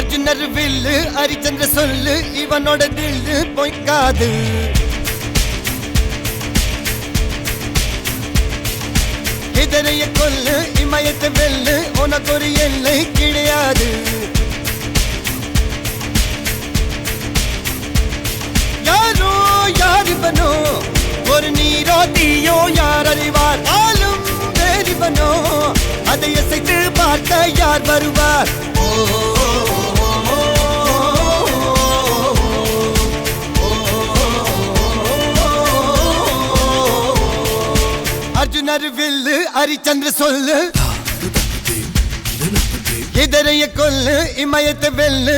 அர்ஜுனர் வில்லு ஹரிச்சந்திர சொல்லு இவனோட தில்லு பொய்க்காது. இதனைய கொல்லு இமயத்தை வெல்லு உனக்கு ஒரு எல்லை கிடையாது. யாரோ யாரிவனோ ஒரு நீரோ தீயோ யார் அறிவார். ஆளும் வேறிவனோ அதை அசைத்து பார்க்க யார் வருவார். அர்ஜுனர் வில்லு ஹரிச்சந்திர சொல்லு இதரைய கொல்லு இமயத்தை வெல்லு.